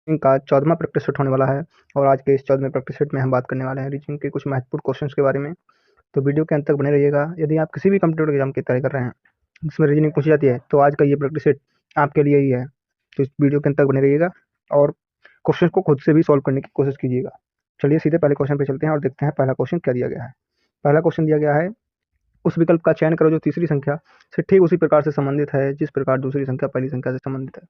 इनका 14वां practice set होने वाला है और आज के इस 14वें प्रैक्टिस सेट में हम बात करने वाले हैं रीजनिंग के कुछ महत्वपूर्ण क्वेश्चंस के बारे में। तो वीडियो के अंत तक बने रहिएगा। यदि आप किसी भी कम्पिटिटिव एग्जाम की तैयारी कर रहे हैं जिसमें रीजनिंग पूछी जाती है तो आज का ये प्रैक्टिस सेट आपके लिए ही है। तो इस वीडियो के अंत तक बने रहिएगा और क्वेश्चन को खुद से भी सॉल्व करने की कोशिश कीजिएगा। चलिए सीधे पहले क्वेश्चन पे चलते हैं और देखते हैं पहला क्वेश्चन क्या दिया गया है। पहला क्वेश्चन दिया गया है, उस विकल्प का चयन करो जो तीसरी संख्या से ठीक उसी प्रकार से संबंधित है जिस प्रकार दूसरी संख्या पहली संख्या से संबंधित है।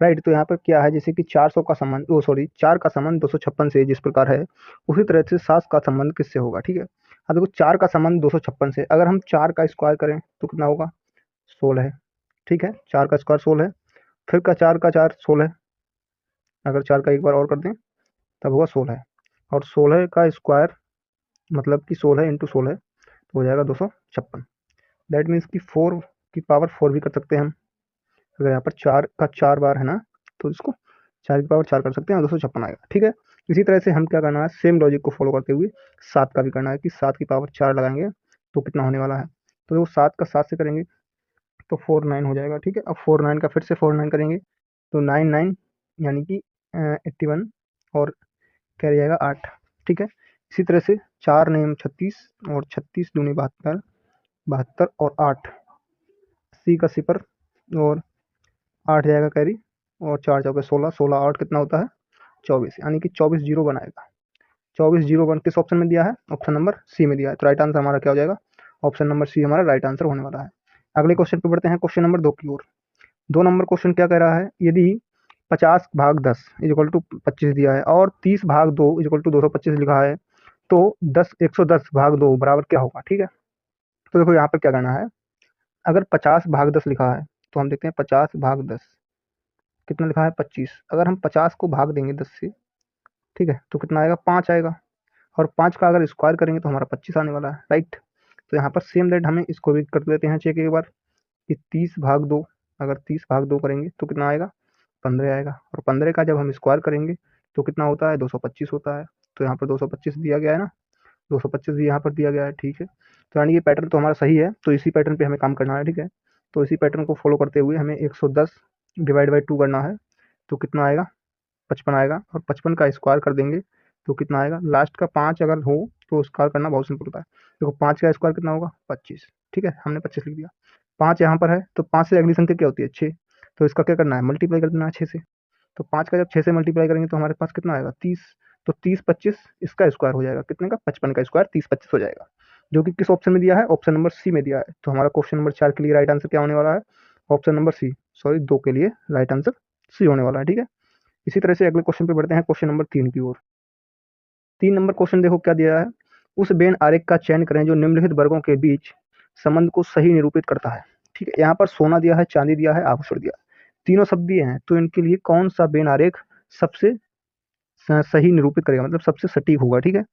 राइट, तो यहाँ पर क्या है, जैसे कि 400 का संबंध, ओ सॉरी 4 का संबंध 256 से जिस प्रकार है उसी तरह से 7 का संबंध किससे होगा। ठीक है, अब देखो 4 का संबंध 256 से, अगर हम 4 का स्क्वायर करें तो कितना होगा, 16 है। ठीक है, 4 का स्क्वायर 16 है, फिर का 4 का 4 16 है, अगर 4 का एक बार और कर दें तब होगा 16 है, और 16 का स्क्वायर मतलब कि 16 इंटू 16 तो हो जाएगा 256। दैट मीन्स कि 4 की पावर 4 भी कर सकते हैं हम। अगर यहाँ पर 4 का 4 बार है ना तो इसको 4 की पावर 4 कर सकते हैं और 256 आएगा। ठीक है, इसी तरह से हम क्या करना है, सेम लॉजिक को फॉलो करते हुए 7 का भी करना है कि 7 की पावर 4 लगाएंगे तो कितना होने वाला है। तो वो 7 का 7 से करेंगे तो 49 हो जाएगा। ठीक है, अब 49 का फिर से 49 करेंगे तो 99 यानी कि 81 और क्या रह जाएगा 8। ठीक है, इसी तरह से 4 नेम 36 और 36 दूनी 72, 72 और 8 80 का सिपर और 8 जाएगा कैरी और 4 चौके 16, 16 8 कितना होता है 24, यानी कि 24 जीरो बनाएगा। 24 जीरो वन किस ऑप्शन में दिया है, ऑप्शन नंबर सी में दिया है। तो राइट आंसर हमारा क्या हो जाएगा, ऑप्शन नंबर सी हमारा राइट आंसर होने वाला है। अगले क्वेश्चन पे बढ़ते हैं, क्वेश्चन नंबर 2 की ओर। 2 नंबर क्वेश्चन क्या कह रहा है, यदि 50 भाग 10 इक्वल टू 25 दिया है और 30 भाग 2 इक्वल टू 225 लिखा है तो 110 भाग 2 बराबर क्या होगा। ठीक है, तो देखो यहाँ पर क्या करना है, अगर 50 भाग 10 लिखा है तो हम देखते हैं 50 भाग 10 कितना लिखा है 25, अगर हम 50 को भाग देंगे 10 से, ठीक है, तो कितना आएगा 5 आएगा, और 5 का अगर स्क्वायर करेंगे तो हमारा 25 आने वाला है। राइट, तो यहाँ पर सेम दैट हमें इसको भी कर लेते हैं चेक एक बार कि 30 भाग 2, अगर 30 भाग 2 करेंगे तो कितना आएगा 15 आएगा, और 15 का जब हम स्क्वायर करेंगे तो कितना होता है 225 होता है। तो यहाँ पर 225 दिया गया है ना, 225 भी यहाँ पर दिया गया है। ठीक है, तो यानी ये पैटर्न तो हमारा सही है, तो इसी पैटर्न पे हमें काम करना है। ठीक है, तो इसी पैटर्न को फॉलो करते हुए हमें 110 डिवाइड बाई 2 करना है तो कितना आएगा 55 आएगा, और 55 का स्क्वायर कर देंगे तो कितना आएगा, लास्ट का 5 अगर हो तो स्क्वायर करना बहुत सिंपल होता है। देखो 5 का स्क्वायर कितना होगा 25। ठीक है, हमने 25 लिख दिया, 5 यहाँ पर है तो 5 से अगली संख्या क्या होती है 6, तो इसका क्या करना है मल्टीप्लाई कर देना है 6 से। तो 5 का जब 6 से मल्टीप्लाई करेंगे तो हमारे पास कितना आएगा 30, तो 30 25 इसका स्क्वायर हो जाएगा कितने का 55 का स्क्वायर 30 25 हो जाएगा, जो कि किस ऑप्शन में दिया है, ऑप्शन नंबर सी में दिया है। तो हमारा क्वेश्चन नंबर 4 के लिए राइट आंसर क्या होने वाला है, ऑप्शन नंबर सी, सॉरी 2 के लिए राइट आंसर सी होने वाला है। ठीक है, इसी तरह से अगले क्वेश्चन पे बढ़ते हैं, क्वेश्चन नंबर 3 की ओर। 3 नंबर क्वेश्चन देखो क्या दिया है, उस वेन आरेख का चयन करें जो निम्नलिखित वर्गों के बीच संबंध को सही निरूपित करता है। ठीक है, यहाँ पर सोना दिया है, चांदी दिया है, आभूषण दिया है, तीनों शब्द दिए हैं, तो इनके लिए कौन सा वेन आरेख सबसे सही निरूपित करेगा, मतलब सबसे सटीक होगा। ठीक है,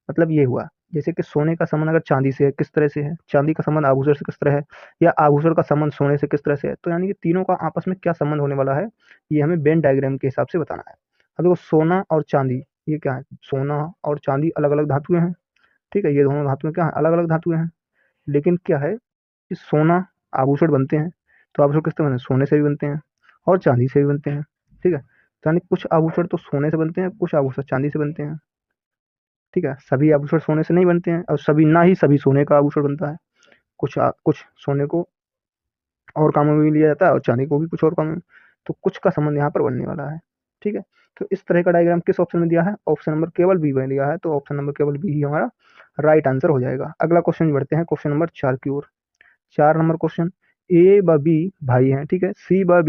मतलब ये हुआ जैसे कि सोने का संबंध अगर चांदी से है किस तरह से है, चांदी का संबंध आभूषण से किस तरह है, या आभूषण का संबंध सोने से किस तरह से है, तो यानी कि तीनों का आपस में क्या संबंध होने वाला है ये हमें वेन डायग्राम के हिसाब से बताना है। अब देखो सोना और चांदी ये क्या है, सोना और चांदी अलग अलग धातुएं हैं। ठीक है, ये दोनों धातुएं क्या है अलग अलग धातुएं हैं, लेकिन क्या है कि सोना आभूषण बनते हैं, तो आभूषण किस तरह बनते हैं, सोने से भी बनते हैं और चांदी से भी बनते हैं। ठीक है, तो यानी कुछ आभूषण तो सोने से बनते हैं, कुछ आभूषण चांदी से बनते हैं। ठीक है, सभी आभूषण सोने से नहीं बनते हैं, और सभी ना ही सभी सोने का आभूषण बनता है। कुछ सोने को और कामों में भी लिया जाता है और चांदी को भी कुछ और कामों में, तो कुछ का संबंध यहाँ पर बनने वाला है। ठीक है, तो इस तरह का डायग्राम किस ऑप्शन में दिया है, ऑप्शन नंबर केवल बी में दिया है, तो ऑप्शन नंबर केवल बी ही हमारा राइट आंसर हो जाएगा। अगला क्वेश्चन बढ़ते हैं क्वेश्चन नंबर 4 की ओर। 4 नंबर क्वेश्चन, ए व बी भाई हैं, ठीक है, सी व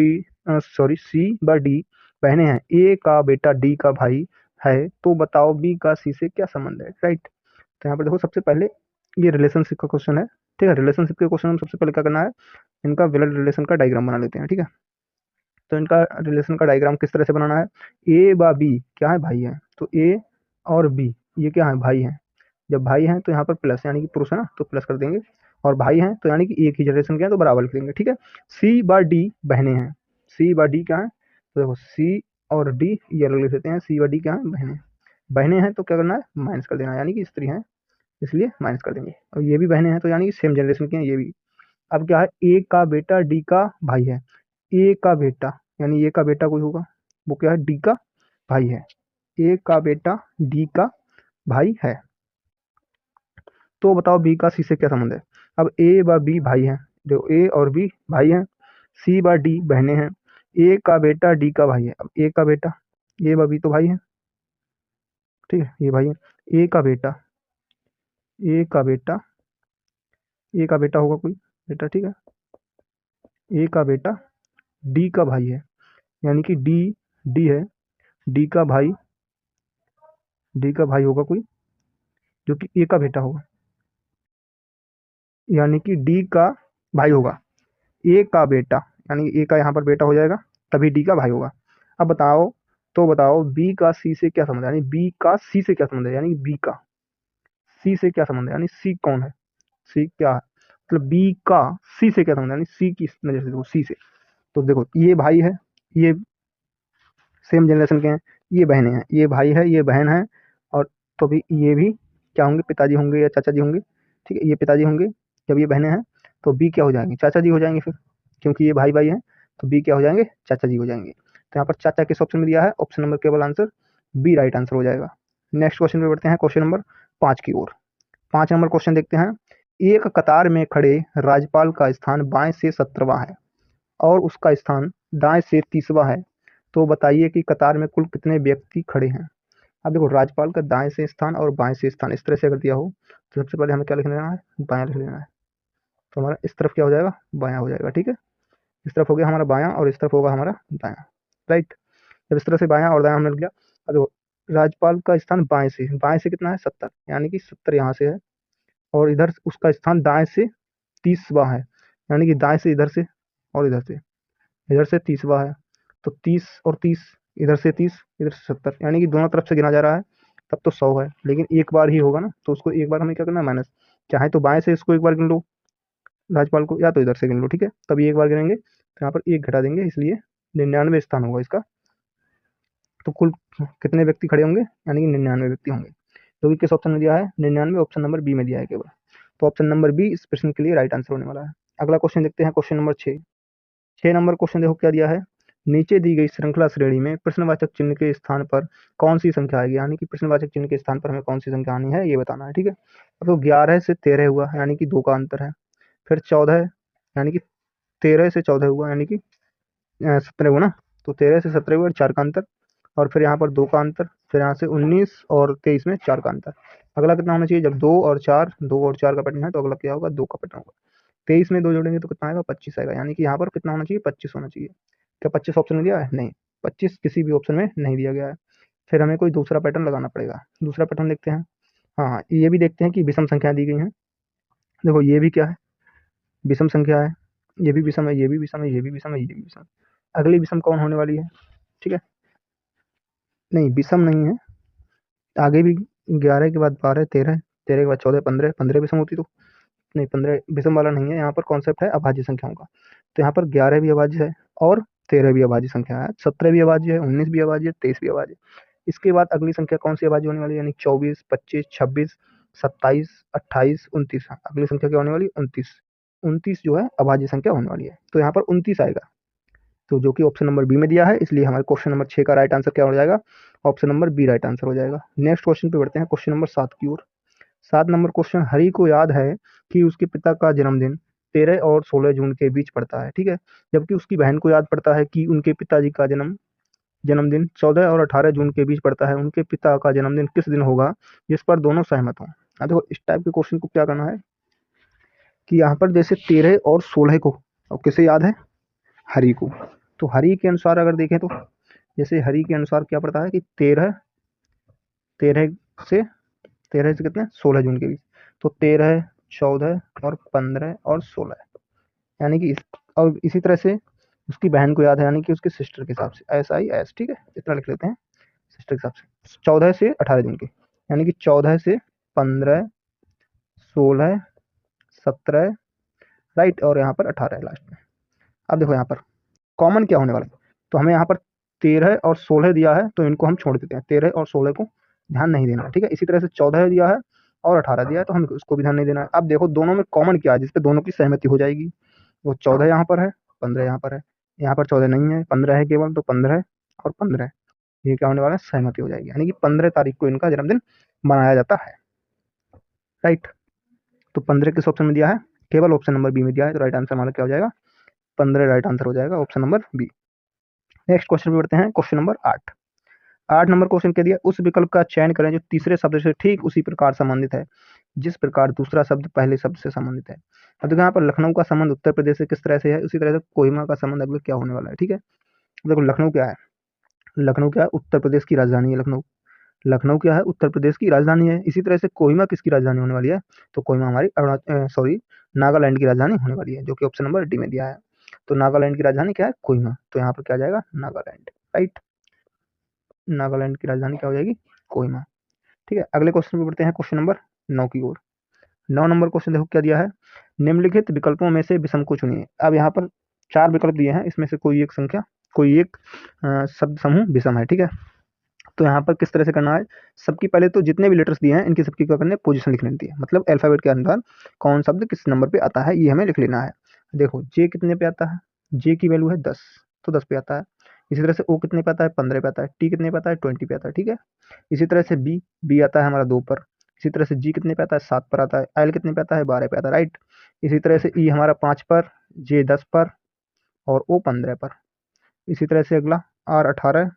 डी बहनें हैं, ए का बेटा डी का भाई है, तो बताओ बी का सी से क्या संबंध है। राइट, तो यहाँ पर देखो सबसे पहले ये रिलेशनशिप का क्वेश्चन है। ठीक है, रिलेशनशिप के क्वेश्चन में सबसे पहले क्या करना है, इनका ब्लड रिलेशन का डायग्राम बना लेते हैं। ठीक है, तो इनका रिलेशन का डायग्राम किस तरह से बनाना है, ए व बी क्या है भाई है, तो ए और बी ये क्या है भाई हैं, जब भाई हैं तो यहाँ पर प्लस यानी कि पुरुष है ना तो प्लस कर देंगे, और भाई हैं तो यानी कि एक ही जनरेशन के हैं तो बराबर लिख देंगे। ठीक है, सी व डी बहनें हैं, सी व डी क्या है, तो देखो सी और डी ये अलग लिख देते हैं, सी व डी क्या है बहनें, बहनें हैं तो क्या करना है माइनस कर देना है, यानी कि स्त्री हैं इसलिए माइनस कर देंगे, और ये भी बहनें हैं तो यानी कि सेम जनरेशन की हैं ये भी। अब क्या है, ए का बेटा डी का भाई है, ए का बेटा यानी ए का बेटा कोई होगा वो क्या है डी का भाई है, ए का बेटा डी का भाई है। तो बताओ बी का सी से क्या संबंध है। अब ए व बी भाई हैं, देखो ए और बी भाई हैं, सी व डी बहनें हैं, ए का बेटा डी का भाई है। अब ए का बेटा, ए व बी तो भाई है, ठीक है, ये भाई है। ए का बेटा, ए का बेटा, ए का बेटा होगा कोई बेटा, ठीक है, ए का बेटा डी का भाई है, यानी कि डी, डी है, डी का भाई, डी का भाई होगा कोई जो कि ए का बेटा होगा, यानी कि डी का भाई होगा, ए का बेटा, यानी ए का यहाँ पर बेटा हो जाएगा, तभी डी का भाई होगा। अब बताओ, तो बताओ बी का सी से क्या संबंध है, यानी बी का सी से क्या संबंध है, यानी बी का सी से क्या संबंध है, यानी सी कौन है, सी क्या है, मतलब बी का सी से क्या संबंध है, यानी सी की नजर से देखो, सी से। तो देखो ये भाई है, ये सेम जनरेशन के हैं, ये बहनें हैं, ये भाई है, ये बहन है, और तो भी ये भी क्या होंगे, पिताजी होंगे या चाचा जी होंगे, ठीक है, ये पिताजी होंगे, जब ये बहनें हैं तो बी क्या हो जाएंगे, चाचा जी हो जाएंगे फिर, क्योंकि ये भाई भाई हैं, तो बी क्या हो जाएंगे, चाचा जी हो जाएंगे। तो यहाँ पर चाचा किस ऑप्शन में दिया है, ऑप्शन नंबर केवल आंसर बी राइट आंसर हो जाएगा। नेक्स्ट क्वेश्चन पे बढ़ते हैं, क्वेश्चन नंबर 5 की ओर। 5 नंबर क्वेश्चन देखते हैं। एक कतार में खड़े राज्यपाल का स्थान बाएं से 17वां है और उसका स्थान दाएं से 30वां है, तो बताइए कि कतार में कुल कितने व्यक्ति खड़े हैं। अब देखो राज्यपाल का दाएं से स्थान और बाएं से स्थान इस तरह से अगर दिया हो तो सबसे पहले हमें क्या लिख लेना है, बायां लिख लेना है। तो हमारा इस तरफ क्या हो जाएगा, बायां हो जाएगा, ठीक है, इस तरफ हो गया हमारा बायां और इस तरफ होगा हमारा दायां, राइट। जब इस तरह से बायां और दायां हमने लिख लिया, अब देखो राज्यपाल का स्थान बाएं से कितना है 70, यानी कि 70 यहाँ से है, और इधर उसका स्थान दाएं से 30वां है, यानी कि दाएं से इधर से और इधर से 30वां है, तो 30 और 30, इधर से 30 इधर से 70, यानी कि दोनों तरफ से गिना जा रहा है, तब तो 100 है, लेकिन एक बार ही होगा ना, तो उसको एक बार हमें क्या करना है, माइनस। चाहे तो बाएं से इसको एक बार गिन लो राज्यपाल को, या तो इधर से गिन लो, ठीक है, तभी एक बार गिनेंगे, तो यहाँ पर एक घटा देंगे, इसलिए 99 स्थान होगा इसका। तो कुल कितने व्यक्ति खड़े होंगे, यानी कि 99 व्यक्ति होंगे, जो कि किस ऑप्शन में दिया है, 99 ऑप्शन नंबर बी में दिया है केवल। तो ऑप्शन नंबर बी इस प्रश्न के लिए राइट आंसर होने वाला है। अगला क्वेश्चन देखते हैं, क्वेश्चन नंबर 6। 6 नंबर क्वेश्चन देखो क्या दिया है, नीचे दी गई श्रृंखला श्रेणी में प्रश्नवाचक चिन्ह के स्थान पर कौन सी संख्या आएगी, यानी कि प्रश्नवाचक चिन्ह के स्थान पर हमें कौन सी संख्या आनी है ये बताना है, ठीक है। अब तो 11 से 13 हुआ, यानी कि 2 का अंतर है, फिर 14, यानी कि 13 से 14 हुआ, यानी कि 17 हुआ ना, तो 13 से 17 हुआ, 4 का अंतर, और फिर यहाँ पर 2 का अंतर, फिर यहाँ से 19 और 23 में 4 का अंतर। अगला कितना होना चाहिए, जब 2 और 4 का पैटर्न है तो अगला क्या होगा, 2 का पैटर्न होगा। 23 में 2 जोड़ेंगे तो कितना आएगा, 25 आएगा, यानी कि यहाँ पर कितना होना चाहिए, 25 होना चाहिए। क्या 25 ऑप्शन में दिया है, नहीं, 25 किसी भी ऑप्शन में नहीं दिया गया है। फिर हमें कोई दूसरा पैटर्न लगाना पड़ेगा, दूसरा पैटर्न देखते हैं। हाँ हाँ, ये भी देखते हैं कि विषम संख्या दी गई हैं, देखो ये भी क्या है, विषम संख्या है, ये भी विषम है, ये भी विषम है, ये भी विषम है, ये भी विषम। अगली विषम कौन होने वाली है, ठीक है, नहीं विषम नहीं है, आगे भी 11 के बाद 12, 13, 13 के बाद 14, 15, 15 विषम होती तो, नहीं 15 विषम वाला नहीं है, यहाँ पर कॉन्सेप्ट है अभाज्य संख्याओं का। तो यहाँ पर 11 भी अभाज्य है और 13 भी अभाज्य संख्या है, 17 भी अभाज्य है, 19 भी अभाज्य है, 23 भी अभाज्य है। इसके बाद अगली संख्या कौन सी अभाज्य होने वाली है, यानी 24, 25, 26, 27, 28, 29, अगली संख्या क्या होने वाली है, 29। 29 जो है अभाज्य संख्या होने वाली है, तो यहाँ पर 29 आएगा, तो जो कि ऑप्शन नंबर बी में दिया है, इसलिए हमारे क्वेश्चन नंबर 6 का राइट आंसर क्या हो जाएगा, option number B right answer हो जाएगा। नेक्स्ट क्वेश्चन पे बढ़ते हैं, क्वेश्चन नंबर 7 की ओर। 7 नंबर क्वेश्चन, हरि को याद है कि उसके पिता का जन्मदिन 13 और 16 जून के बीच पड़ता है, ठीक है, जबकि उसकी बहन को याद पड़ता है कि उनके पिताजी का जन्मदिन 14 और 18 जून के बीच पड़ता है, उनके पिता का जन्मदिन किस दिन होगा जिस पर दोनों सहमत हों। अब देखो इस टाइप के क्वेश्चन को क्या करना है कि यहाँ पर जैसे 13 और 16 को, और किसे याद है, हरि को, तो हरि के अनुसार अगर देखें तो, जैसे हरि के अनुसार क्या पड़ता है कि 13 13 से 13 से कितने 16 जून के बीच, तो 13, 14 और 15 और 16, यानी कि और इसी तरह से उसकी बहन को याद है, यानी कि उसके सिस्टर के हिसाब से SIS, ठीक है, इतना लिख लेते हैं, सिस्टर के हिसाब से 14 से 18 जून के, यानी कि 14 से 15, 16, 17, राइट, और यहाँ पर 18 है लास्ट में। अब देखो यहाँ पर कॉमन क्या होने वाला है, तो हमें यहाँ पर 13 और 16 दिया है, तो इनको हम छोड़ देते हैं, 13 और 16 को ध्यान नहीं देना है, ठीक है। इसी तरह से 14 दिया है और 18 दिया है, तो हमें उसको भी ध्यान नहीं देना है। अब देखो दोनों में कॉमन क्या है जिसपे दोनों की सहमति हो जाएगी, वो 14 यहाँ पर है, 15 यहाँ पर है, यहाँ पर 14 नहीं है, 15 है केवल, तो 15 और 15, ये क्या होने वाला है, सहमति हो जाएगी, यानी कि 15 तारीख को इनका जन्मदिन मनाया जाता है, राइट। तो 15 किस ऑप्शन में दिया है, केवल ऑप्शन नंबर बी में दिया है, तो राइट आंसर हमारा क्या हो जाएगा, 15 राइट आंसर हो जाएगा, option number B. Next question पे बढ़ते हैं, क्वेश्चन नंबर 8। 8 नंबर क्वेश्चन कह दिया, उस विकल्प का चयन करें जो तीसरे शब्द से ठीक उसी प्रकार संबंधित है जिस प्रकार दूसरा शब्द पहले शब्द से संबंधित है। अब देखो यहाँ पर लखनऊ का संबंध उत्तर प्रदेश से किस तरह से है, उसी तरह से कोहिमा का संबंध अगले क्या होने वाला है, ठीक है। देखो लखनऊ क्या है, लखनऊ क्या है, उत्तर प्रदेश की राजधानी है लखनऊ। लखनऊ क्या है, उत्तर प्रदेश की राजधानी है। इसी तरह से कोहिमा किसकी राजधानी होने वाली है, तो कोहिमा हमारी सॉरी नागालैंड की राजधानी होने वाली है, जो कि ऑप्शन नंबर डी में दिया है। तो नागालैंड की राजधानी क्या है, कोहिमा, तो यहाँ पर क्या जाएगा, नागालैंड, राइट। नागालैंड की राजधानी क्या हो जाएगी, कोहिमा, ठीक है। अगले क्वेश्चन पे बढ़ते हैं, क्वेश्चन नंबर 9 की ओर। 9 नंबर क्वेश्चन देखो क्या दिया है, निम्नलिखित विकल्पों में से विषम को चुनिए। अब यहाँ पर 4 विकल्प दिए हैं, इसमें से कोई एक संख्या, कोई एक शब्द समूह विषम है, ठीक है। तो यहाँ पर किस तरह से करना है, सबकी पहले तो जितने भी लेटर्स दिए हैं इनकी सबकी क्या करनी है, पोजीशन लिख लेनी है, मतलब अल्फाबेट के अनुसार कौन शब्द किस नंबर पे आता है ये हमें लिख लेना है। देखो जे कितने पे आता है, जे की वैल्यू है 10, तो 10 पे आता है। इसी तरह से ओ कितने पे आता है, 15 पे आता है। टी कितने पे आता है, 20 पे आता है, ठीक है। इसी तरह से बी, बी आता है हमारा 2 पर। इसी तरह से जी कितने पे आता है, 7 पर आता है। एल कितने पे आता है, 12 पे आता है, राइट। इसी तरह से ई हमारा 5 पर, जे 10 पर और ओ 15 पर। इसी तरह से अगला आर 18,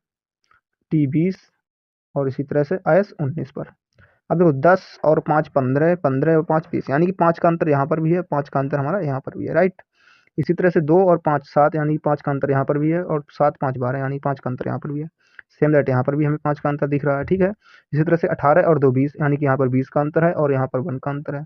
टी 20 और इसी तरह से एस 19 पर। अब देखो 10 और 5 15, 15 और 5 20, यानी कि 5 का अंतर यहाँ पर भी है, 5 का अंतर हमारा यहाँ पर भी है, राइट। इसी तरह से 2 और 5 7, यानी 5 का अंतर यहाँ पर भी है, और 7 5 12, यानी 5 का अंतर यहाँ पर भी है। सेम दैट यहाँ पर भी हमें 5 का अंतर दिख रहा है, ठीक है। इसी तरह से 18 और 2 20, यानी कि यहाँ पर 20 का अंतर है और यहाँ पर 1 का अंतर है।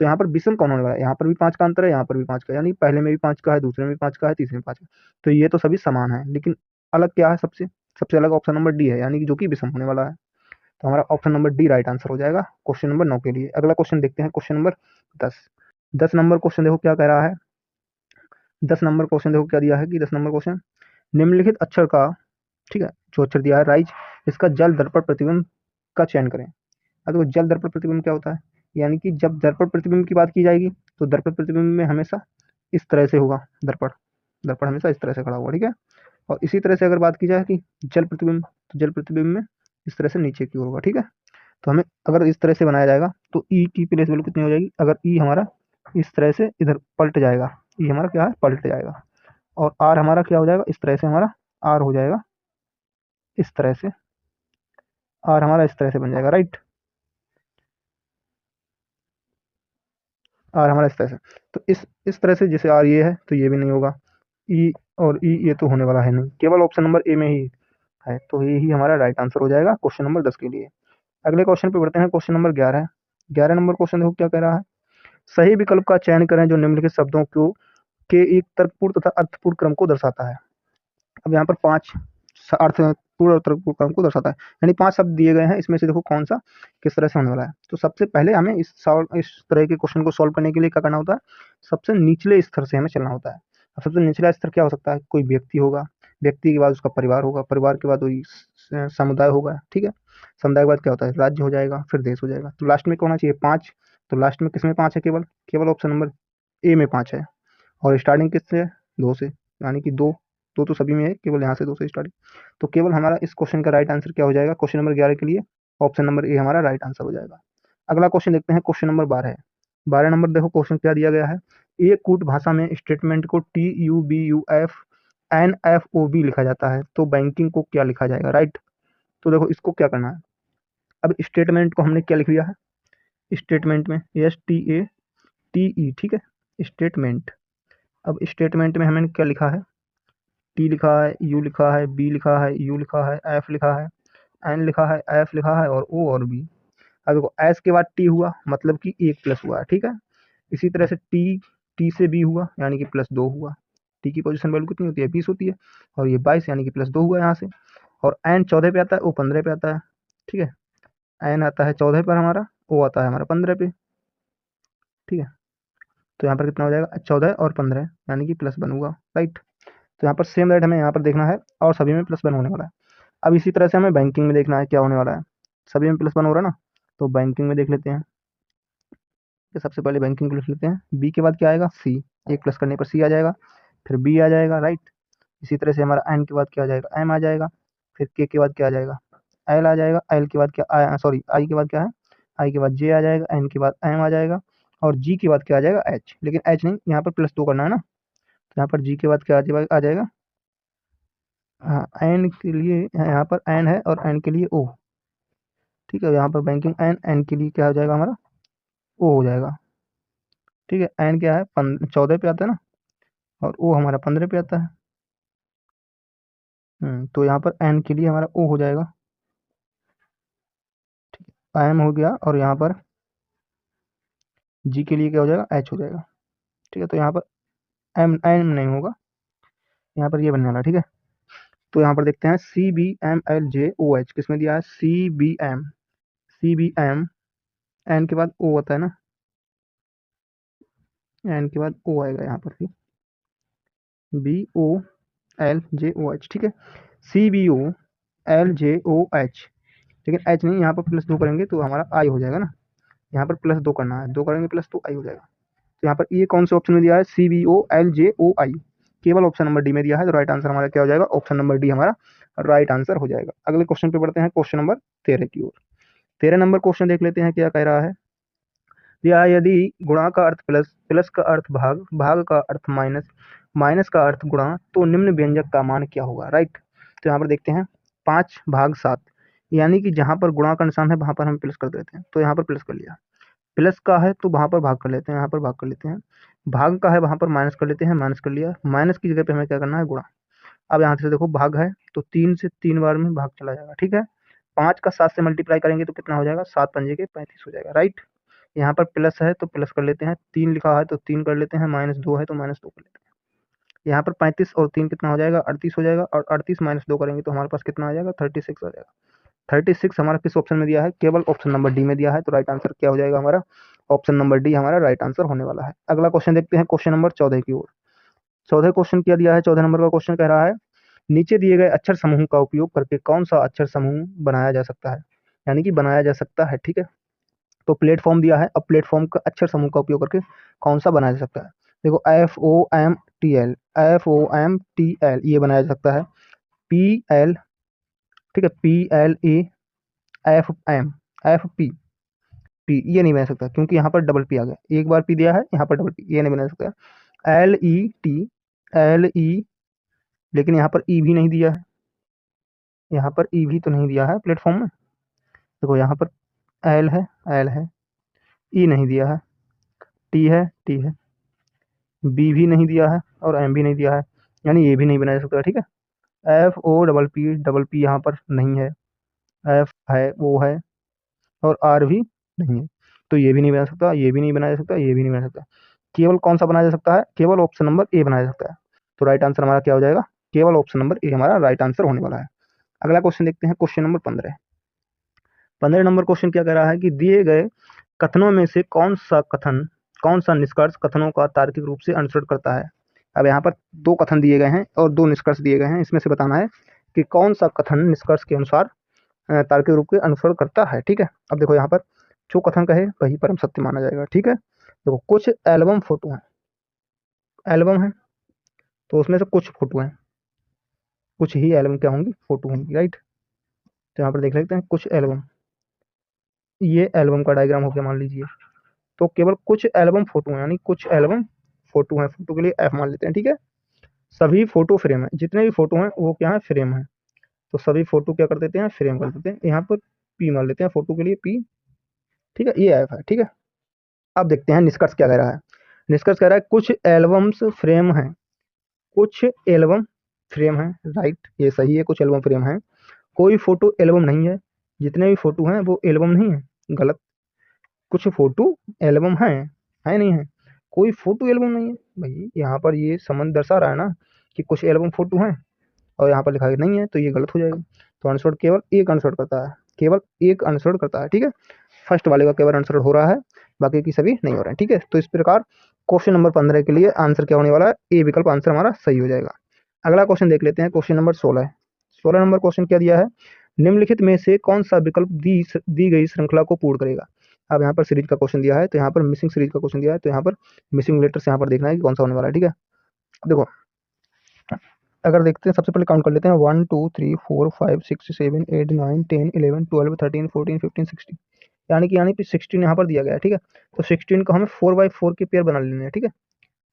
तो यहाँ पर विषम कौन होने वाला है, यहाँ पर भी 5 का अंतर है, यहाँ पर भी 5 का, यानी पहले में भी 5 का है, दूसरे में भी 5 का है, तीसरे में 5 का। तो ये तो सभी समान है, लेकिन अलग क्या है, सबसे सबसे अलग ऑप्शन नंबर डी है, यानी कि जो कि विषम होने वाला है। तो हमारा option number D right answer हो जाएगा क्वेश्चन नंबर 9 के लिए। अगला क्वेश्चन देखते हैं, क्वेश्चन नंबर 10। 10 नंबर क्वेश्चन देखो क्या कह रहा है, 10 नंबर क्वेश्चन देखो क्या दिया है कि 10 नंबर क्वेश्चन, निम्नलिखित अक्षर का, ठीक है, जो अक्षर दिया है राइज, इसका जल दर्पण प्रतिबिंब का चयन करें। अब देखो जल दर्पण प्रतिबिंब क्या होता है, यानी कि जब दर्पण प्रतिबिंब की बात की जाएगी तो दर्पण प्रतिबिंब में हमेशा इस तरह से होगा दर्पण, दर्पण हमेशा इस तरह से खड़ा होगा, ठीक है। और इसी तरह से अगर बात की जाए कि जल प्रतिबिंब, तो जल प्रतिबिंब में इस तरह से नीचे की ओर होगा, ठीक है। तो हमें अगर इस तरह से बनाया जाएगा तो ई की प्लेस वैल्यू कितनी हो जाएगी, अगर ई हमारा इस तरह से इधर पलट जाएगा, ई हमारा क्या है, पलट जाएगा, और आर हमारा क्या हो जाएगा, इस तरह से हमारा आर हो जाएगा, इस तरह से आर हमारा इस तरह से बन जाएगा, राइट। आर हमारा इस तरह से, तो इस तरह से जैसे आर ये है तो ये भी नहीं होगा, ई और ई ये तो होने वाला है नहीं, केवल ऑप्शन नंबर ए में ही है, तो ये ही हमारा राइट आंसर हो जाएगा क्वेश्चन नंबर 10 के लिए। अगले क्वेश्चन पे बढ़ते हैं, क्वेश्चन नंबर 11। 11 नंबर क्वेश्चन देखो क्या कह रहा है, सही विकल्प का चयन करें जो निम्नलिखित शब्दों को के एक तर्कपूर्ण तथा अर्थपूर्ण क्रम को दर्शाता है। अब यहाँ पर 5 अर्थपूर्ण और तर्कपूर्ण क्रम को दर्शाता है, यानी 5 शब्द दिए गए हैं, इसमें से देखो कौन सा किस तरह से होने वाला है। तो सबसे पहले हमें इस तरह के क्वेश्चन को सॉल्व करने के लिए क्या करना होता है, सबसे निचले स्तर से हमें चलना होता है। अब सबसे निचला स्तर क्या हो सकता है, कोई व्यक्ति होगा, व्यक्ति के बाद उसका परिवार होगा, परिवार के बाद वही समुदाय होगा, ठीक है। समुदाय के बाद क्या होता है, राज्य हो जाएगा, फिर देश हो जाएगा। तो लास्ट में क्या होना चाहिए, 5। तो लास्ट में किसमें 5 है, केवल केवल ऑप्शन नंबर ए में 5 है। और स्टार्टिंग किससे है, 2 से, यानी कि 2 2 तो सभी में है, केवल यहाँ से 2 से स्टार्टिंग। तो केवल हमारा इस क्वेश्चन का राइट आंसर क्या हो जाएगा, क्वेश्चन नंबर 11 के लिए ऑप्शन नंबर ए हमारा राइट आंसर हो जाएगा। अगला क्वेश्चन देखते हैं, क्वेश्चन नंबर 12। 12 नंबर देखो क्वेश्चन क्या दिया गया है, एक कूट भाषा में स्टेटमेंट को TUBUFNFOB लिखा जाता है, तो बैंकिंग को क्या लिखा जाएगा, राइट। तो देखो इसको क्या करना है, अब स्टेटमेंट को हमने क्या लिख लिया है, स्टेटमेंट में STATE, ठीक है, स्टेटमेंट। अब स्टेटमेंट में हमने क्या लिखा है, टी लिखा है, यू लिखा है, बी लिखा है, यू लिखा है, एफ लिखा है, एन लिखा है, एफ लिखा है और ओ और बी। अब देखो एस के बाद टी हुआ, मतलब कि 1 प्लस हुआ है, ठीक है। इसी तरह से टी, टी से बी हुआ, यानी कि +2 हुआ। टी की पोजीशन वैल्यू कितनी होती है, 20 होती है, और ये 22, यानी कि +2 हुआ यहाँ से। और एन 14 पे आता है, ओ 15 पे आता है, ठीक है। एन आता है 14 पर हमारा, ओ आता है हमारा 15 पे, ठीक है। तो यहाँ पर कितना हो जाएगा, 14 और 15, यानी कि +1 हुआ, राइट। तो यहाँ पर सेम रेट हमें यहाँ पर देखना है, और सभी में +1 होने वाला है। अब इसी तरह से हमें बैंकिंग में देखना है क्या होने वाला है, सभी में +1 हो रहा है ना, तो बैंकिंग में देख लेते हैं। तो सबसे पहले बैंकिंग को लिख लेते हैं, बी के बाद क्या आएगा, सी, 1 प्लस करने पर सी आ जाएगा, फिर बी आ जाएगा, राइट। इसी तरह से हमारा एन के बाद क्या आ जाएगा, एम आ जाएगा, फिर के के बाद क्या आ जाएगा, एल आ जाएगा, एल के बाद क्या, सॉरी आई के बाद क्या है, आई के बाद जे आ जाएगा, एन के बाद एम आ जाएगा, और जी के बाद क्या आ जाएगा, एच। लेकिन एच नहीं, यहाँ पर +2 करना है ना, तो यहाँ पर जी के बाद क्या आ जाएगा, हाँ एन के लिए यहाँ पर एन है और एन के लिए ओ। ठीक है, यहाँ पर बैंकिंग एन, एन के लिए क्या हो जाएगा हमारा, ओ हो जाएगा। ठीक है, एन क्या है 14 पे आता है ना, और ओ हमारा 15 पे आता है। तो यहाँ पर एन के लिए हमारा ओ हो जाएगा, एम हो गया, और यहाँ पर जी के लिए क्या हो जाएगा, एच हो जाएगा। ठीक है, तो यहाँ पर एम एम नहीं होगा, यहाँ पर ये बनने वाला। ठीक है, तो यहाँ पर देखते हैं CBMLJOH किसमें दिया है, CBM एन के बाद ओ होता है ना, एन के बाद ओ आएगा यहाँ पर, BOLJOH। ठीक है, CBOLJOH, लेकिन एच नहीं, यहाँ पर +2 करेंगे तो हमारा आई हो जाएगा ना, यहाँ पर +2 करना है, 2 करेंगे +2 आई हो जाएगा। तो यहाँ पर ये कौन से ऑप्शन में दिया है, CBOLJOI, केवल ऑप्शन नंबर डी में दिया है, तो राइट आंसर हमारा क्या हो जाएगा, ऑप्शन नंबर डी हमारा राइट आंसर हो जाएगा। अगले क्वेश्चन पे बढ़ते हैं, क्वेश्चन नंबर 13 की ओर। 13 नंबर क्वेश्चन देख लेते हैं क्या कह रहा है। या यदि गुणा का अर्थ प्लस, प्लस का अर्थ भाग, भाग का अर्थ माइनस, माइनस का अर्थ गुणा, तो निम्न व्यंजक का मान क्या होगा, राइट। तो यहाँ पर देखते हैं 5/7, यानी कि जहाँ पर गुणा का निशान है वहाँ पर हम प्लस कर देते हैं, तो यहाँ पर प्लस कर लिया, प्लस का है तो वहाँ पर भाग कर लेते हैं, यहाँ पर भाग कर लेते हैं, भाग का है वहाँ पर माइनस कर लेते हैं, माइनस कर लिया, माइनस की जगह पे हमें क्या करना है, गुणा। अब यहाँ से देखो भाग है तो 3 से 3 बार में भाग चला जाएगा। ठीक है, 5 का 7 से मल्टीप्लाई करेंगे तो कितना हो जाएगा, 7 पंजे के 35 हो जाएगा, राइट। यहाँ पर प्लस है तो प्लस कर लेते हैं, 3 लिखा है तो 3 कर लेते हैं, -2 है तो -2 कर लेते हैं। यहाँ पर 35 और 3 कितना हो जाएगा, 38 हो जाएगा, और 38 -2 करेंगे तो हमारे पास कितना आ जाएगा, 36 आ जाएगा। 36 हमारा किस ऑप्शन में दिया है, केवल ऑप्शन नंबर डी में दिया है, तो राइट आंसर क्या हो जाएगा हमारा, ऑप्शन नंबर डी हमारा राइट आंसर होने वाला है। अगला क्वेश्चन देखते हैं, क्वेश्चन नंबर 14 की ओर। 14 क्वेश्चन क्या दिया है, 14 नंबर का क्वेश्चन कह रहा है, नीचे दिए गए अक्षर समूह का उपयोग करके कौन सा अक्षर समूह बनाया जा सकता है, यानी कि बनाया जा सकता है। ठीक है, तो प्लेटफॉर्म दिया है, अब प्लेटफॉर्म का अक्षर समूह का उपयोग करके कौन सा बनाया जा सकता है। देखो FOMTL, FOMTL ये बनाया जा सकता है, PL, ठीक है, PLAFM, FP ये नहीं बना सकता, क्योंकि यहाँ पर डबल पी आ गया, एक बार पी दिया है, यहाँ पर डबल पी, ये नहीं बना सकता। LET, लेकिन यहाँ पर ई भी नहीं दिया है, यहाँ पर ई भी तो नहीं दिया है प्लेटफॉर्म में। देखो यहाँ पर एल है, एल है, ई नहीं दिया है, टी है, टी है, बी भी नहीं दिया है, और एम भी नहीं दिया है, यानी ये भी नहीं बनाया जा सकता। ठीक है, FOPP यहाँ पर नहीं है, एफ है, ओ है, और आर भी नहीं है, तो ये भी नहीं बना सकता, ये भी नहीं बनाया जा सकता, ये भी नहीं बना सकता। केवल कौन सा बनाया जा सकता है, केवल ऑप्शन नंबर ए बनाया जा सकता है, तो राइट आंसर हमारा क्या हो जाएगा, केवल ऑप्शन नंबर ए हमारा राइट आंसर होने वाला है। अगला क्वेश्चन देखते हैं, क्वेश्चन नंबर 15। 15 नंबर क्वेश्चन क्या कह रहा है कि दिए गए कथनों में से कौन सा कथन, कौन सा निष्कर्ष कथनों का तार्किक रूप से अनुसरण करता है। अब यहाँ पर 2 कथन दिए गए हैं और 2 निष्कर्ष दिए गए हैं, इसमें से बताना है कि कौन सा कथन निष्कर्ष के अनुसार तार्किक रूप के अनुसरण करता है। ठीक है, अब देखो यहाँ पर जो कथन कहे वही परम सत्य माना जाएगा। ठीक है, देखो कुछ एल्बम फोटो हैं, एल्बम है तो उसमें से कुछ फोटो हैं, कुछ ही एल्बम क्या होंगी, फोटो होंगी, राइट। तो यहाँ पर देख लेते हैं कुछ एल्बम, ये एल्बम का डायग्राम हो गया मान लीजिए, तो केवल कुछ एल्बम फोटो हैं, यानी कुछ एल्बम फोटो हैं, फोटो के लिए एफ मान लेते हैं। ठीक है, सभी फोटो फ्रेम है, जितने भी फोटो हैं वो क्या है, फ्रेम है, तो सभी फोटो क्या कर देते हैं, फ्रेम कर देते हैं, यहाँ पर पी मान लेते हैं, फोटो के लिए पी। ठीक है, ये एफ है। ठीक है, अब देखते हैं निष्कर्ष क्या कह रहा है। निष्कर्ष कह रहा है कुछ एल्बम्स फ्रेम हैं, कुछ एल्बम फ्रेम है, राइट, ये सही है, कुछ एल्बम फ्रेम है, कोई फोटो एल्बम नहीं है, जितने भी फोटो हैं वो एल्बम नहीं है, गलत, कुछ फोटो एल्बम है नहीं है, कोई फोटो एल्बम नहीं है। भाई यहाँ पर ये संबंध दर्शा रहा है ना कि कुछ एल्बम फोटो हैं, और यहाँ पर लिखा नहीं है, तो ये गलत हो जाएगा। तो आंसर केवल एक आंसर करता है, केवल एक आंसर करता है। ठीक है, फर्स्ट वाले का केवल आंसर हो रहा है, बाकी की सभी नहीं हो रहे हैं। ठीक है, तो इस प्रकार क्वेश्चन नंबर 15 के लिए आंसर क्या होने वाला है, ए विकल्प आंसर हमारा सही हो जाएगा। अगला क्वेश्चन देख लेते हैं, क्वेश्चन नंबर 16। 16 नंबर क्वेश्चन क्या दिया है, निम्नलिखित में से कौन सा विकल्प दी गई श्रृंखला को पूर्ण करेगा। अब यहाँ पर सीरीज का क्वेश्चन दिया है, तो यहाँ पर मिसिंग सीरीज का क्वेश्चन दिया है, तो यहाँ पर मिसिंग लेटर्स यहाँ पर देखना है कि कौन सा होने वाला है। ठीक है, देखो अगर देखते हैं, सबसे पहले काउंट कर लेते हैं, 1 2 3 4 5 6 7 8 9 10 11 12 13 14 15 16, यानी कि 16 यहाँ पर दिया गया है, ठीक है। तो 16 को हमें 4x4 के पेयर बना लेने हैं, ठीक है।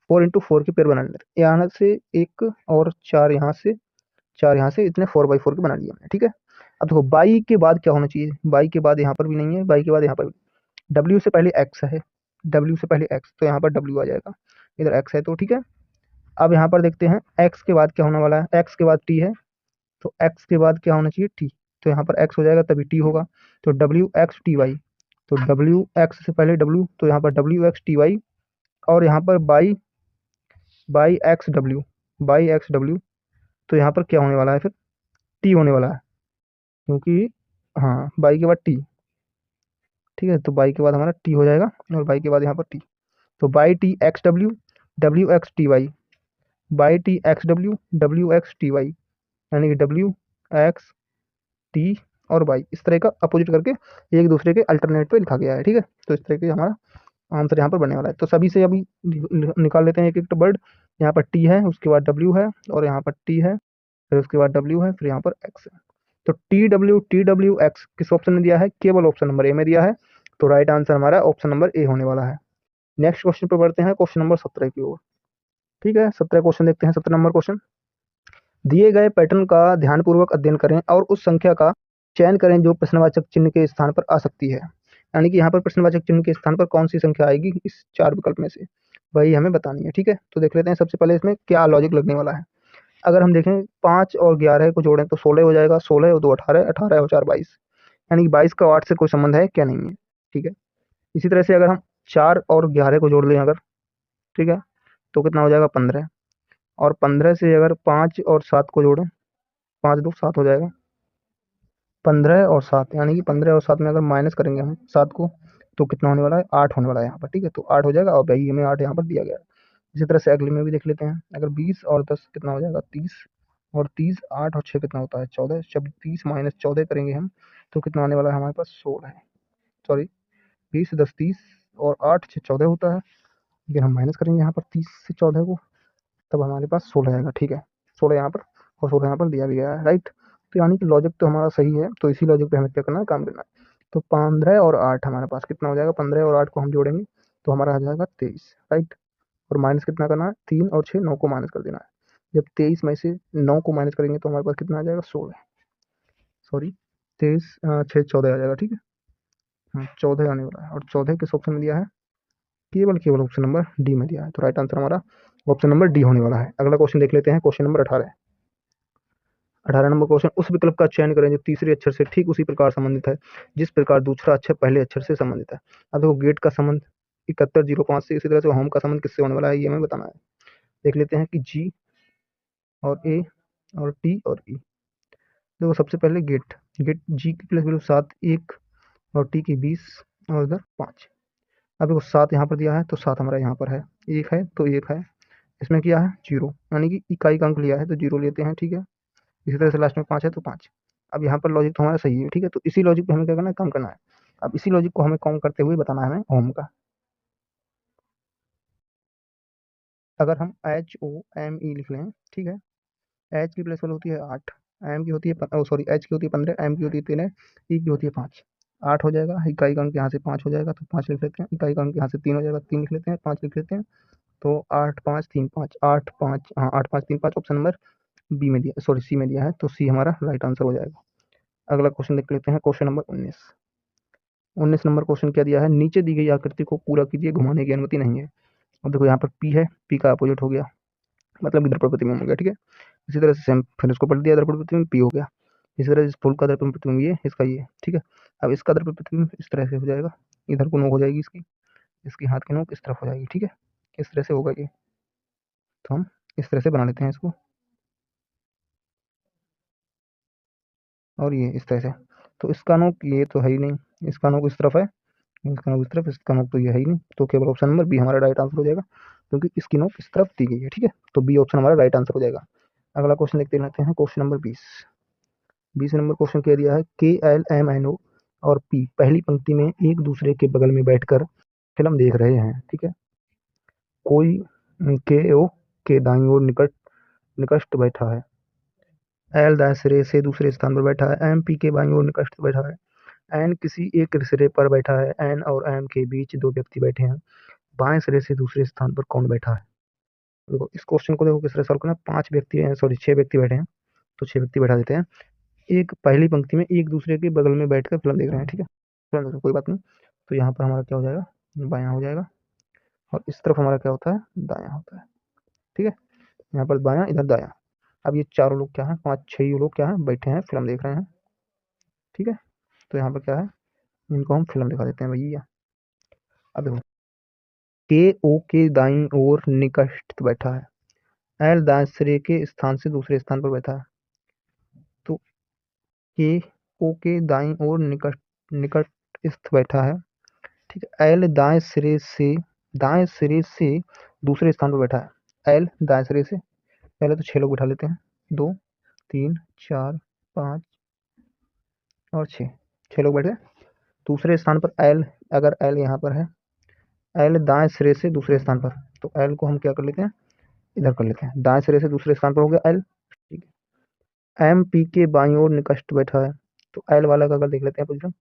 4x4 के पेयर बना लेते हैं, यहाँ से एक और चार यहाँ से, चार यहाँ से, इतने 4x4 के बना लिए हमने, ठीक है। अब देखो बाई के बाद क्या होना चाहिए, बाई के बाद यहाँ पर भी नहीं है, बाई के बाद यहाँ पर भी, डब्ल्यू से पहले एक्स है, डब्ल्यू से पहले एक्स, तो यहाँ पर डब्ल्यू आ जाएगा, इधर एक्स है तो ठीक है। अब यहाँ पर देखते हैं एक्स के बाद क्या होने वाला है, एक्स के बाद टी है, तो एक्स के बाद क्या होना चाहिए, टी, तो यहाँ पर एक्स हो जाएगा तभी टी होगा, तो डब्ल्यू एक्स टी वाई, तो डब्ल्यू एक्स से पहले डब्ल्यू, तो यहाँ पर डब्ल्यू एक्स टी वाई, और यहाँ पर by, by x W, by x W, तो यहाँ पर क्या होने वाला है फिर, टी होने वाला है, क्योंकि हाँ बाई के बाद टी, ठीक है, तो बाई के बाद हमारा टी हो जाएगा, और बाई के बाद यहाँ पर टी, तो by T X W, W X T Y, by T X W, W X T Y, यानी कि डब्ल्यू एक्स टी और वाई, इस तरह का अपोजिट करके एक दूसरे के अल्टरनेट पे लिखा गया है, ठीक है। तो इस तरह के हमारा आंसर यहाँ पर बनने वाला है। तो सभी से अभी निकाल लेते हैं एक एक वर्ड, यहाँ पर टी है, उसके बाद डब्ल्यू है, और यहाँ पर टी है, फिर उसके बाद डब्ल्यू है, फिर यहाँ पर एक्स है। तो टी डब्ल्यू एक्स किस ऑप्शन में दिया है, केवल ऑप्शन नंबर ए में दिया है, तो राइट आंसर हमारा ऑप्शन नंबर ए होने वाला है। नेक्स्ट क्वेश्चन पर बढ़ते हैं, क्वेश्चन नंबर 17 की ओर, ठीक है। 17 क्वेश्चन देखते हैं, 17 नंबर क्वेश्चन, दिए गए पैटर्न का ध्यानपूर्वक अध्ययन करें और उस संख्या का चयन करें जो प्रश्नवाचक चिन्ह के स्थान पर आ सकती है, यानी कि यहाँ पर प्रश्नवाचक चिन्ह के स्थान पर कौन सी संख्या आएगी इस चार विकल्प में से, वही हमें बतानी है, ठीक है। तो देख लेते हैं सबसे पहले इसमें क्या लॉजिक लगने वाला है। अगर हम देखें 5 और 11 को जोड़ें तो 16 हो जाएगा, 16 और 2 18, 18 और 4 22, यानी कि 22 का 8 से कोई संबंध है क्या, नहीं है, ठीक है। इसी तरह से अगर हम 4 और 11 को जोड़ लें अगर, ठीक है, तो कितना हो जाएगा 15, और 15 से अगर 5 और 7 को जोड़ें, 5 2 7 हो जाएगा, 15 और 7, यानी कि 15 और 7 में अगर माइनस करेंगे हम 7 को, तो कितना होने वाला है, 8 होने वाला है यहाँ पर, ठीक है। तो 8 हो जाएगा, और भाई हमें 8 यहाँ पर दिया गया है। इसी तरह से अगले में भी देख लेते हैं, अगर 20 और 10 कितना हो जाएगा, 30, और 30 8 और 6 कितना होता है, 14, जब 30 माइनस 14 करेंगे हम, तो कितना आने वाला है हमारे पास, 16 है, सॉरी 20 10 30, और 8 6 14 होता है, लेकिन हम माइनस करेंगे यहाँ पर 30 से 14 को, तब हमारे पास 16 आएगा, ठीक है। 16 यहाँ पर, और 16 यहाँ पर दिया भी गया है, राइट। तो यानी कि लॉजिक तो हमारा सही है, तो इसी लॉजिक पे हमें क्या करना है, काम करना है। तो 15 और 8 हमारे पास कितना हो जाएगा, 15 और 8 को हम जोड़ेंगे तो हमारा आ जाएगा 23, राइट। और माइनस कितना करना है, 3 और 6 9 को माइनस कर देना है। जब 23 में से 9 को माइनस करेंगे तो हमारे पास कितना आ जाएगा, 16, सॉरी 23 6 14 आ जाएगा, ठीक है। 14 आने वाला है, और 14 किस ऑप्शन में दिया है, केवल केवल ऑप्शन नंबर डी में दिया है, तो राइट आंसर हमारा ऑप्शन नंबर डी होने वाला है। अगला क्वेश्चन देख लेते हैं, क्वेश्चन नंबर 18, 18 नंबर क्वेश्चन, उस विकल्प का चयन करें जो तीसरे अक्षर से ठीक उसी प्रकार संबंधित है जिस प्रकार दूसरा अक्षर पहले अक्षर से संबंधित है। अब देखो गेट का संबंध 7105 से, इसी तरह से होम का संबंध किससे होने वाला है, ये हमें बताना है। देख लेते हैं कि जी और ए और टी और ई। देखो सबसे पहले गेट, गेट जी की प्लस वैल्यू 7 1, और टी की 20, और इधर 5। अब देखो 7 यहाँ पर दिया है, तो 7 हमारा यहाँ पर है, 1 है तो 1 है, इसमें क्या है 0, यानी कि इकाई का अंक लिया है तो 0 लेते हैं, ठीक है। इसी तरह से लास्ट में 5 है तो 5। अब यहाँ पर लॉजिक तो हमारा सही है, ठीक है, तो इसी लॉजिक पे हमें क्या करना है, काम करना है। अब इसी लॉजिक को हमें काम करते हुए बताना है हमें ओम का। अगर हम एच ओ एम ई लिख लें, ठीक है, एच की प्लस वाली होती है 8, एम की होती है सॉरी एच की होती है 15, एम की होती है 13, ई की होती है 5, 8 हो जाएगा, इकाई का अंक यहाँ से 5 हो जाएगा तो 5 लिख लेते हैं, इकाई का अंक यहाँ से 3 हो जाएगा, 3 लिख लेते हैं, 5 लिख लेते हैं, तो 8 5 3 5, 8 5, हाँ 8 5 3 5 ऑप्शन नंबर बी में दिया, सॉरी सी में दिया है, तो सी हमारा राइट आंसर हो जाएगा। अगला क्वेश्चन देख लेते हैं, क्वेश्चन नंबर 19, 19 नंबर क्वेश्चन क्या दिया है, नीचे दी गई आकृति को पूरा कीजिए, घुमाने की अनुमति नहीं है। अब देखो यहाँ पर पी है, पी का अपोजिट हो गया, मतलब इधर पर प्रतिबिंब हो गया, ठीक है। इसी तरह से सेम फिर इसको पलट दिया, इधर पर प्रतिबिंब पी हो गया। इसी तरह से फूल का दर्पण प्रतिबिंब ये, इसका ये, ठीक है। अब इसका दर्पण प्रतिबिंब इस तरह से हो जाएगा, इधर को नोक हो जाएगी इसकी, इसकी हाथ की नोक इस तरफ हो जाएगी, ठीक है। इस तरह से होगा ये, तो हम इस तरह से बना लेते हैं इसको, और ये इस तरह से। तो इसका नोक ये तो है ही नहीं, इसका नोक इस तरफ है, इसका नोक इस तरफ, इसका नोक तो ये है ही नहीं, तो केवल ऑप्शन नंबर बी हमारा राइट आंसर हो जाएगा, क्योंकि इसकी नोक इस तरफ दी गई है, ठीक है। तो बी ऑप्शन हमारा राइट आंसर हो जाएगा। अगला क्वेश्चन देखते रहते हैं, क्वेश्चन नंबर 20, 20 नंबर क्वेश्चन क्या दिया है, के एल एम एन ओ और पी पहली पंक्ति में एक दूसरे के बगल में बैठकर फिल्म देख रहे हैं, ठीक है। कोई के ओ के दाईं ओर निकट निकट बैठा है। एल दाएं सिरे से दूसरे स्थान पर बैठा है। एम पी के बाईं ओर निकट बैठा है। एन किसी एक सिरे पर बैठा है। एन और एम के बीच दो व्यक्ति बैठे हैं। बाएं सिरे से दूसरे स्थान पर कौन बैठा है? देखो इस क्वेश्चन को देखो किस तरह सॉल्व करना है। 5 व्यक्ति हैं, सॉरी 6 व्यक्ति बैठे हैं, तो 6 व्यक्ति बैठा देते हैं। एक पहली पंक्ति में एक दूसरे के बगल में बैठकर फिल्म देख रहे हैं, ठीक है, फिल्म देख रहे हैं, कोई बात नहीं। तो यहाँ पर हमारा क्या हो जाएगा, बायां हो जाएगा, और इस तरफ हमारा क्या होता है, दायां होता है, ठीक है। यहाँ पर बायां, इधर दायां। अब ये चारों लोग क्या है, 5-6 लोग क्या है, बैठे हैं, फिल्म देख रहे हैं, ठीक है। तो यहाँ पर क्या है, इनको हम फिल्म दिखा देते हैं भैया। अब देखो के ओ के दाईं ओर निकट बैठा है। एल दाएं सिरे के स्थान से दूसरे स्थान पर बैठा है। तो के ओ के दाईं ओर निकट निकटस्थ बैठा है, ठीक है। एल दाएं सिरे से दूसरे स्थान पर बैठा है। एल दाएं सिरे से, पहले तो 6 लोग बैठा लेते हैं, 2 3 4 5 और 6 लोग बैठे। दूसरे स्थान पर एल, अगर एल यहाँ पर है, एल दाएं सिरे से दूसरे स्थान पर, तो एल को हम क्या कर लेते हैं, इधर कर लेते हैं। दाएं सिरे से दूसरे स्थान पर हो गया एल, ठीक है। एम पी के बाईं ओर निकट बैठा है, तो एल वाला का अगर देख लेते हैं पोजीशन,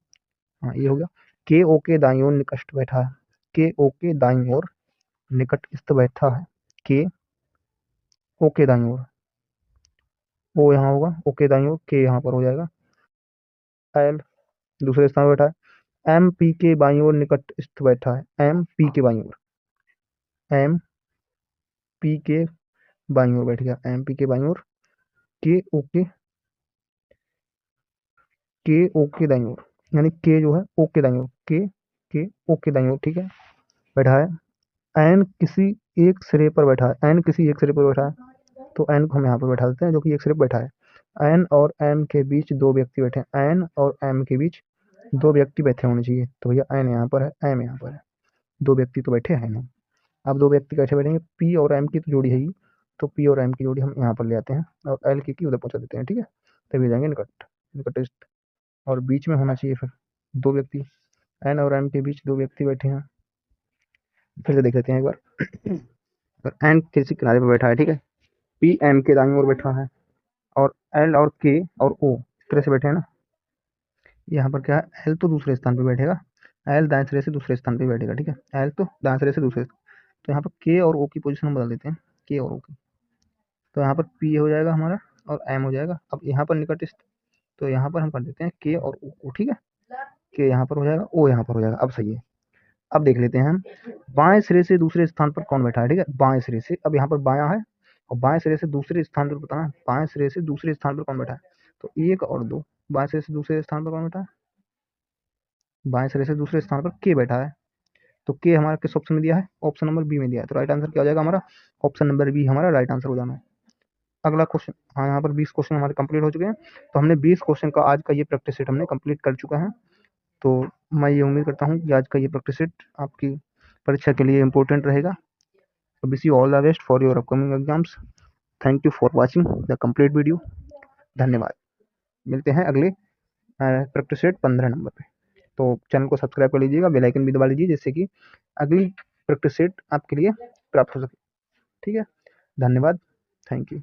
हाँ ये हो गया। के ओ के दाईं ओर निकट बैठा है। के ओ के दाईं ओर निकटस्थ बैठा है। के ओ के दाईं ओर, ओ यहाँ होगा, ओ के दाईं ओर, के यहाँ पर हो जाएगा। एल दूसरे स्थान पर बैठा है। एम पी के बाईं ओर निकटस्थ बैठा है। एम पी के बाईं ओर, एम पी के बाईं ओर बैठ गया, एम पी के बाईं ओर। के ओ के दाईं ओर, यानी के जो है ओ के दाईं ओर, के ओ के दाईं ओर, ठीक है, बैठा है। एन किसी एक सिरे पर बैठा है। एन किसी एक सिरे पर बैठा है, तो एन को हम यहाँ पर बैठा देते हैं, जो कि एक सिरे पर बैठा है। एन और एम के बीच दो व्यक्ति बैठे हैं। एन और एम के बीच दो व्यक्ति बैठे होने चाहिए, तो भैया एन यहाँ पर है, एम यहाँ पर है, दो व्यक्ति तो बैठे हैं नहीं। अब दो व्यक्ति कैसे बैठेंगे, पी और एम की तो जोड़ी है ही, तो पी और एम की जोड़ी हम यहाँ पर ले आते हैं और एल की उधर पहुँचा देते हैं, ठीक है। तभी जाएंगे निकटस्थ, और बीच में होना चाहिए फिर दो व्यक्ति। एन और एम के बीच दो व्यक्ति बैठे हैं, फिर से देख लेते हैं एक बार। एन किसी किनारे पर बैठा है, ठीक है, पी एम के दाईं ओर बैठा है, और एल और के और ओ इस तरह से बैठे हैं ना। यहाँ पर क्या है, एल तो दूसरे स्थान पर बैठेगा, एल दाएं सिरे से दूसरे स्थान पर बैठेगा, ठीक है। एल तो दाएं सिरे से दूसरे, तो यहाँ पर के और ओ की पोजीशन हम बदल देते हैं, के और ओ की। तो यहाँ पर पी हो जाएगा हमारा और एम हो जाएगा। अब यहाँ पर निकटस्थ, तो यहाँ पर हम कर देते हैं के और ओ को, ठीक है। के यहाँ पर हो जाएगा, ओ यहाँ पर हो जाएगा, अब सही है। अब देख लेते हैं हम, बाएं सिरे से दूसरे स्थान पर कौन बैठा है, ठीक है। बाएं सिरे से, अब यहाँ पर बायां है, और बाएं सिरे से दूसरे स्थान पर बताना, बाएं सिरे से दूसरे स्थान पर कौन बैठा है, तो 1 और 2। बाएं सिरे से दूसरे स्थान पर कौन बैठा है, बाएं सिरे से दूसरे स्थान पर के बैठा है। तो के हमारा किस ऑप्शन में दिया है, ऑप्शन नंबर बी में दिया है, तो राइट आंसर क्या हो जाएगा हमारा, ऑप्शन नंबर बी हमारा राइट आंसर हो जाना है। अगला क्वेश्चन, हाँ यहाँ पर 20 क्वेश्चन हमारे कंप्लीट हो चुके हैं। तो हमने 20 क्वेश्चन का आज का ये प्रैक्टिस सेट हमने कंप्लीट कर चुका है। तो मैं ये उम्मीद करता हूँ कि आज का ये प्रैक्टिस सेट आपकी परीक्षा के लिए इम्पोर्टेंट रहेगा। तो wish you all the best for your upcoming exams. Thank you for watching the complete video. धन्यवाद। मिलते हैं अगले प्रैक्टिस सेट 15 नंबर पे। तो चैनल को सब्सक्राइब कर लीजिएगा, बेल आइकन भी दबा लीजिए, जिससे कि अगली प्रैक्टिस सेट आपके लिए प्राप्त हो सके, ठीक है। धन्यवाद, थैंक यू।